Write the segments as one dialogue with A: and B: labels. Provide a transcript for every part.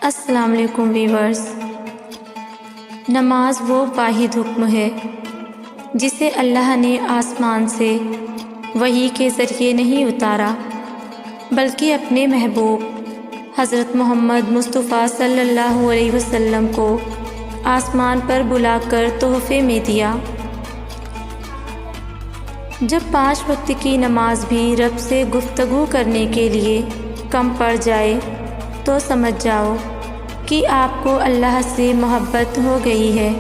A: السلام علیکم ویورز۔ نماز وہ واحد حکم ہے جسے اللہ نے آسمان سے وحی کے ذریعے نہیں اتارا، بلکہ اپنے محبوب حضرت محمد مصطفیٰ صلی اللہ علیہ وسلم کو آسمان پر بلا کر تحفے میں دیا۔ جب 5 وقت کی نماز بھی رب سے گفتگو کرنے کے لیے کم پڑ جائے تو سمجھ جاؤ کہ آپ کو اللہ سے محبت ہو گئی ہے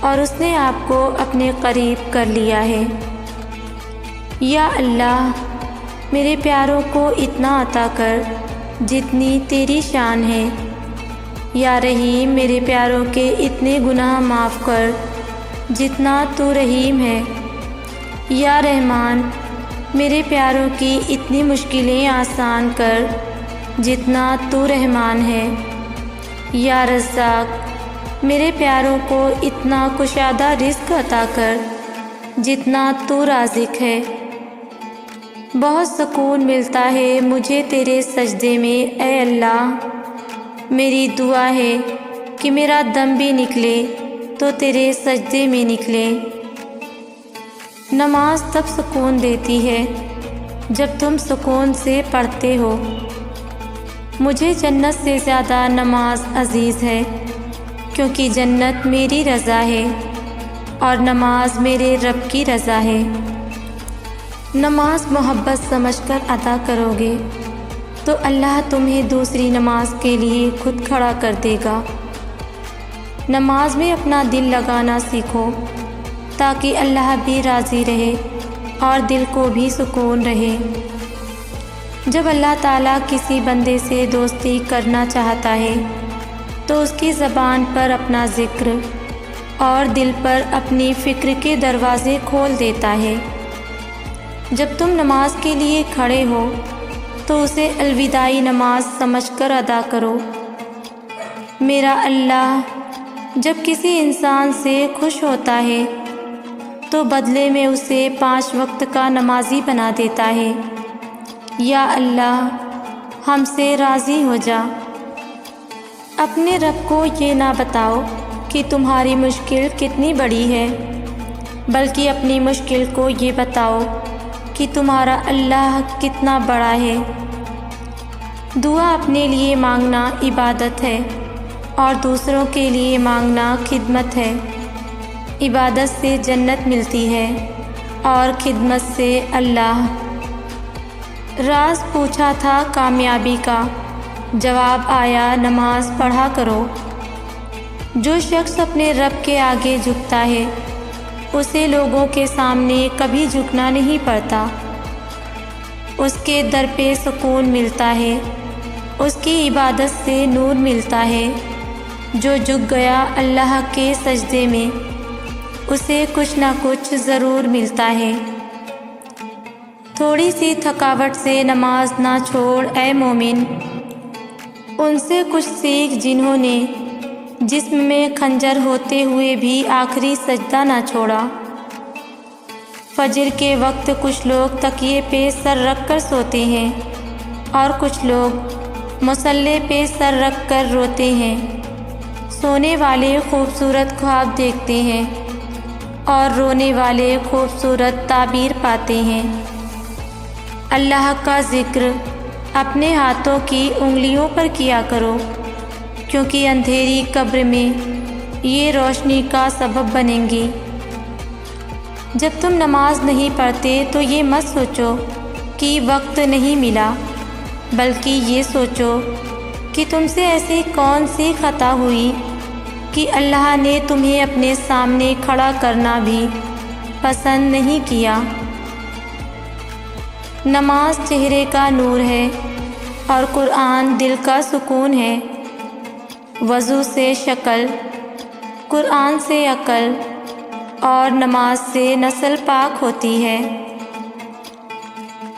A: اور اس نے آپ کو اپنے قریب کر لیا ہے۔ یا اللہ، میرے پیاروں کو اتنا عطا کر جتنی تیری شان ہے۔ یا رحیم، میرے پیاروں کے اتنے گناہ معاف کر جتنا تو رحیم ہے۔ یا رحمان، میرے پیاروں کی اتنی مشکلیں آسان کر جتنا تو رحمان ہے۔ یا رزاق، میرے پیاروں کو اتنا کشادہ رزق عطا کر جتنا تو رازق ہے۔ بہت سکون ملتا ہے مجھے تیرے سجدے میں اے اللہ۔ میری دعا ہے کہ میرا دم بھی نکلے تو تیرے سجدے میں نکلے۔ نماز تب سکون دیتی ہے جب تم سکون سے پڑھتے ہو۔ مجھے جنت سے زیادہ نماز عزیز ہے، کیونکہ جنت میری رضا ہے اور نماز میرے رب کی رضا ہے۔ نماز محبت سمجھ کر ادا کرو گے تو اللہ تمہیں دوسری نماز کے لیے خود کھڑا کر دے گا۔ نماز میں اپنا دل لگانا سیکھو تاکہ اللہ بھی راضی رہے اور دل کو بھی سکون رہے۔ جب اللہ تعالیٰ کسی بندے سے دوستی کرنا چاہتا ہے تو اس کی زبان پر اپنا ذکر اور دل پر اپنی فکر کے دروازے کھول دیتا ہے۔ جب تم نماز کے لیے کھڑے ہو تو اسے الوداعی نماز سمجھ کر ادا کرو۔ میرا اللہ جب کسی انسان سے خوش ہوتا ہے تو بدلے میں اسے 5 وقت کا نمازی بنا دیتا ہے۔ یا اللہ، ہم سے راضی ہو جا۔ اپنے رب کو یہ نہ بتاؤ کہ تمہاری مشکل کتنی بڑی ہے، بلکہ اپنی مشکل کو یہ بتاؤ کہ تمہارا اللہ کتنا بڑا ہے۔ دعا اپنے لیے مانگنا عبادت ہے اور دوسروں کے لیے مانگنا خدمت ہے۔ عبادت سے جنت ملتی ہے اور خدمت سے اللہ۔ راز پوچھا تھا کامیابی کا، جواب آیا نماز پڑھا کرو۔ جو شخص اپنے رب کے آگے جھکتا ہے اسے لوگوں کے سامنے کبھی جھکنا نہیں پڑتا۔ اس کے در پہ سکون ملتا ہے، اس کی عبادت سے نور ملتا ہے۔ جو جھک گیا اللہ کے سجدے میں اسے کچھ نہ کچھ ضرور ملتا ہے۔ تھوڑی سی تھکاوٹ سے نماز نہ چھوڑ اے مومن، ان سے کچھ سیکھ جنہوں نے جسم میں خنجر ہوتے ہوئے بھی آخری سجدہ نہ چھوڑا۔ فجر کے وقت کچھ لوگ تکیے پہ سر رکھ کر سوتے ہیں اور کچھ لوگ مصلے پہ سر رکھ کر روتے ہیں۔ سونے والے خوبصورت خواب دیکھتے ہیں اور رونے والے خوبصورت تعبیر پاتے ہیں۔ اللہ کا ذکر اپنے ہاتھوں کی انگلیوں پر کیا کرو، کیونکہ اندھیری قبر میں یہ روشنی کا سبب بنیں گی۔ جب تم نماز نہیں پڑھتے تو یہ مت سوچو کہ وقت نہیں ملا، بلکہ یہ سوچو کہ تم سے ایسی کون سی خطا ہوئی کہ اللہ نے تمہیں اپنے سامنے کھڑا کرنا بھی پسند نہیں کیا۔ نماز چہرے کا نور ہے اور قرآن دل کا سکون ہے۔ وضو سے شکل، قرآن سے عقل اور نماز سے نسل پاک ہوتی ہے۔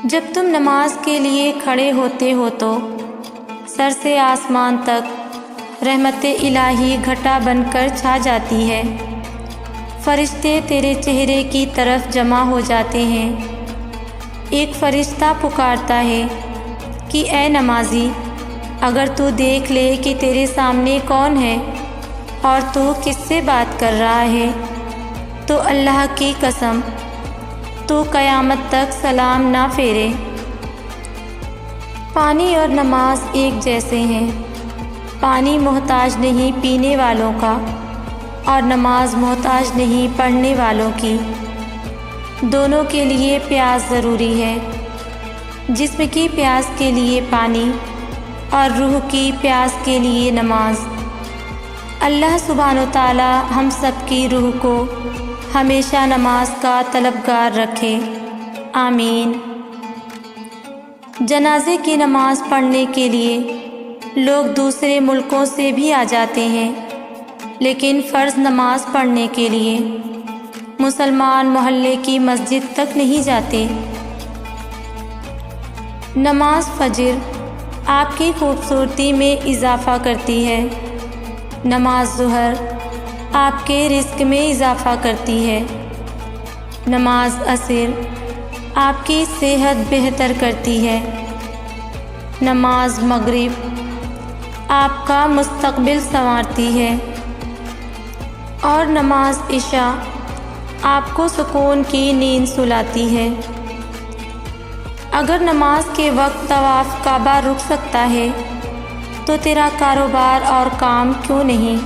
A: جب تم نماز کے لیے کھڑے ہوتے ہو تو سر سے آسمان تک رحمت الہی گھٹا بن کر چھا جاتی ہے۔ فرشتے تیرے چہرے کی طرف جمع ہو جاتے ہیں۔ ایک فرشتہ پکارتا ہے کہ اے نمازی، اگر تو دیکھ لے کہ تیرے سامنے کون ہے اور تو کس سے بات کر رہا ہے، تو اللہ کی قسم تو قیامت تک سلام نہ پھیرے۔ پانی اور نماز ایک جیسے ہیں۔ پانی محتاج نہیں پینے والوں کا، اور نماز محتاج نہیں پڑھنے والوں کی۔ دونوں کے لیے پیاس ضروری ہے، جسم کی پیاس کے لیے پانی اور روح کی پیاس کے لیے نماز۔ اللہ سبحانہ و تعالی ہم سب کی روح کو ہمیشہ نماز کا طلبگار رکھے، آمین۔ جنازے کی نماز پڑھنے کے لیے لوگ دوسرے ملکوں سے بھی آ جاتے ہیں، لیکن فرض نماز پڑھنے کے لیے مسلمان محلے کی مسجد تک نہیں جاتے۔ نماز فجر آپ کی خوبصورتی میں اضافہ کرتی ہے۔ نماز ظہر آپ کے رزق میں اضافہ کرتی ہے۔ نماز عصر آپ کی صحت بہتر کرتی ہے۔ نماز مغرب آپ کا مستقبل سنوارتی ہے، اور نماز عشاء آپ کو سکون کی نیند سلاتی ہے۔ اگر نماز کے وقت طواف کعبہ رک سکتا ہے تو تیرا کاروبار اور کام کیوں نہیں؟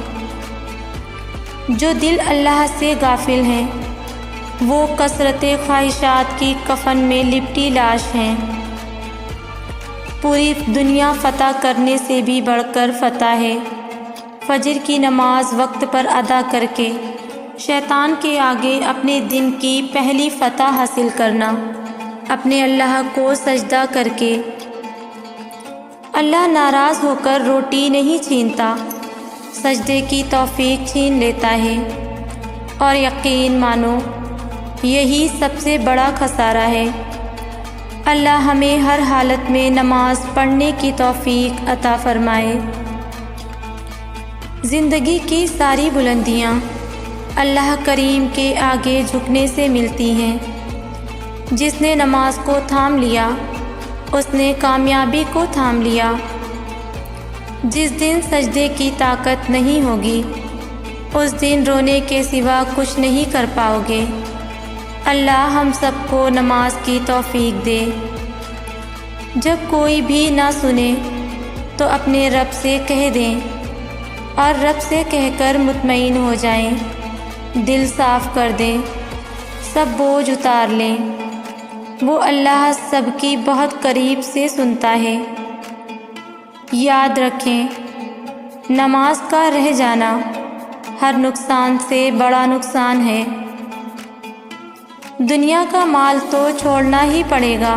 A: جو دل اللہ سے غافل ہیں وہ کثرت خواہشات کی کفن میں لپٹی لاش ہیں۔ پوری دنیا فتح کرنے سے بھی بڑھ کر فتح ہے فجر کی نماز وقت پر ادا کر کے شیطان کے آگے اپنے دن کی پہلی فتح حاصل کرنا، اپنے اللہ کو سجدہ کر کے۔ اللہ ناراض ہو کر روٹی نہیں چھینتا، سجدے کی توفیق چھین لیتا ہے، اور یقین مانو یہی سب سے بڑا خسارہ ہے۔ اللہ ہمیں ہر حالت میں نماز پڑھنے کی توفیق عطا فرمائے۔ زندگی کی ساری بلندیاں اللہ کریم کے آگے جھکنے سے ملتی ہیں۔ جس نے نماز کو تھام لیا اس نے کامیابی کو تھام لیا۔ جس دن سجدے کی طاقت نہیں ہوگی اس دن رونے کے سوا کچھ نہیں کر پاؤ گے۔ اللہ ہم سب کو نماز کی توفیق دے۔ جب کوئی بھی نہ سنے تو اپنے رب سے کہہ دیں، اور رب سے کہہ کر مطمئن ہو جائیں، دل صاف کر دیں، سب بوجھ اتار لیں۔ وہ اللہ سب کی بہت قریب سے سنتا ہے۔ یاد رکھیں، نماز کا رہ جانا ہر نقصان سے بڑا نقصان ہے۔ دنیا کا مال تو چھوڑنا ہی پڑے گا۔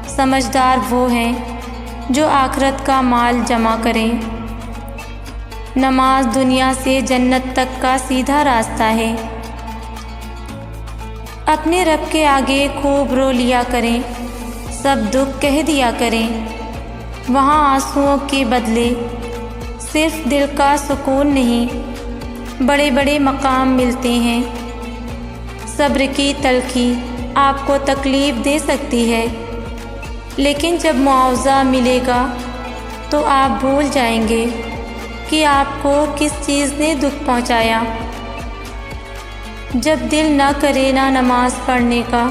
A: سمجھدار وہ ہیں جو آخرت کا مال جمع کریں۔ نماز دنیا سے جنت تک کا سیدھا راستہ ہے۔ اپنے رب کے آگے خوب رو لیا کریں، سب دکھ کہہ دیا کریں۔ وہاں آنسوؤں کے بدلے صرف دل کا سکون نہیں، بڑے بڑے مقام ملتے ہیں۔ صبر کی تلخی آپ کو تکلیف دے سکتی ہے، لیکن جب معاوضہ ملے گا تو آپ بھول جائیں گے کہ آپ کو کس چیز نے دکھ پہنچایا۔ جب دل نہ کرے نہ نماز پڑھنے کا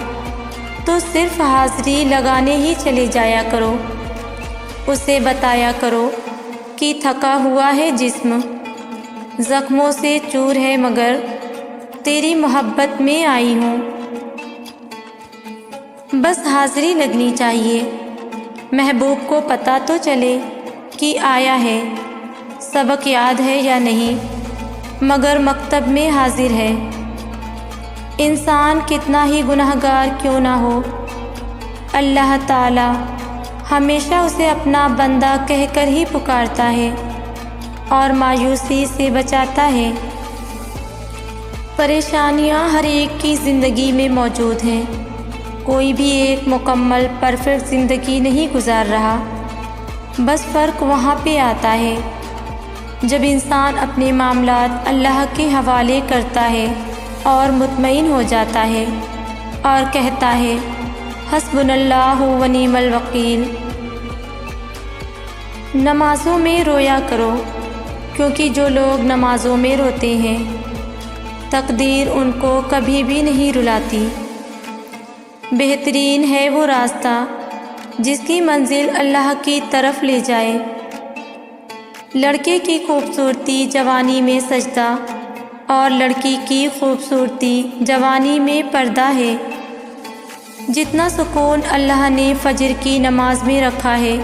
A: تو صرف حاضری لگانے ہی چلے جایا کرو۔ اسے بتایا کرو کہ تھکا ہوا ہے جسم، زخموں سے چور ہے مگر تیری محبت میں آئی ہوں۔ بس حاضری لگنی چاہیے، محبوب کو پتہ تو چلے کہ آیا ہے، سبق یاد ہے یا نہیں، مگر مکتب میں حاضر ہے۔ انسان کتنا ہی گنہگار کیوں نہ ہو، اللہ تعالی ہمیشہ اسے اپنا بندہ کہہ کر ہی پکارتا ہے اور مایوسی سے بچاتا ہے۔ پریشانیاں ہر ایک کی زندگی میں موجود ہیں، کوئی بھی ایک مکمل پرفیکٹ زندگی نہیں گزار رہا۔ بس فرق وہاں پہ آتا ہے جب انسان اپنے معاملات اللہ کے حوالے کرتا ہے اور مطمئن ہو جاتا ہے اور کہتا ہے حسبنا اللہ و نعم الوکیل۔ نمازوں میں رویا کرو، کیونکہ جو لوگ نمازوں میں روتے ہیں تقدیر ان کو کبھی بھی نہیں رلاتی۔ بہترین ہے وہ راستہ جس کی منزل اللہ کی طرف لے جائے۔ لڑکے کی خوبصورتی جوانی میں سجدہ اور لڑکی کی خوبصورتی جوانی میں پردہ ہے۔ جتنا سکون اللہ نے فجر کی نماز میں رکھا ہے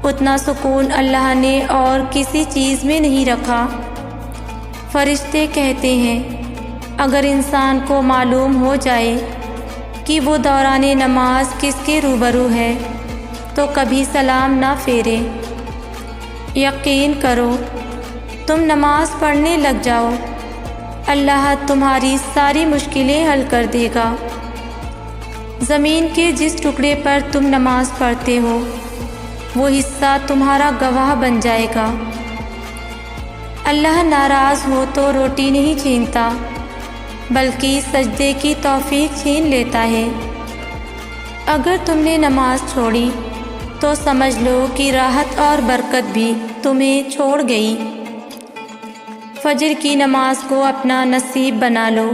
A: اتنا سکون اللہ نے اور کسی چیز میں نہیں رکھا۔ فرشتے کہتے ہیں اگر انسان کو معلوم ہو جائے کہ وہ دوران نماز کس کے روبرو ہے تو کبھی سلام نہ پھیرے۔ یقین کرو تم نماز پڑھنے لگ جاؤ، اللہ تمہاری ساری مشکلیں حل کر دے گا۔ زمین کے جس ٹکڑے پر تم نماز پڑھتے ہو وہ حصہ تمہارا گواہ بن جائے گا۔ اللہ ناراض ہو تو روٹی نہیں چھینتا بلکہ سجدے کی توفیق چھین لیتا ہے۔ اگر تم نے نماز چھوڑی تو سمجھ لو کہ راحت اور برکت بھی تمہیں چھوڑ گئی۔ فجر کی نماز کو اپنا نصیب بنا لو،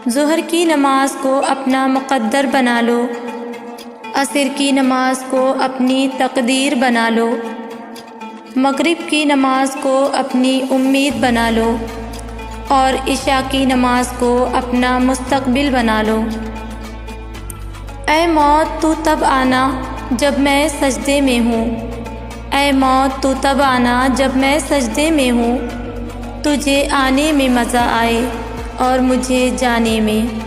A: ظہر کی نماز کو اپنا مقدر بنا لو، عصر کی نماز کو اپنی تقدیر بنا لو، مغرب کی نماز کو اپنی امید بنا لو اور عشاء کی نماز کو اپنا مستقبل بنا لو۔ اے موت تو تب آنا جب میں سجدے میں ہوں، اے موت تو تب آنا جب میں سجدے میں ہوں، تجھے آنے میں مزہ آئے اور مجھے جانے میں۔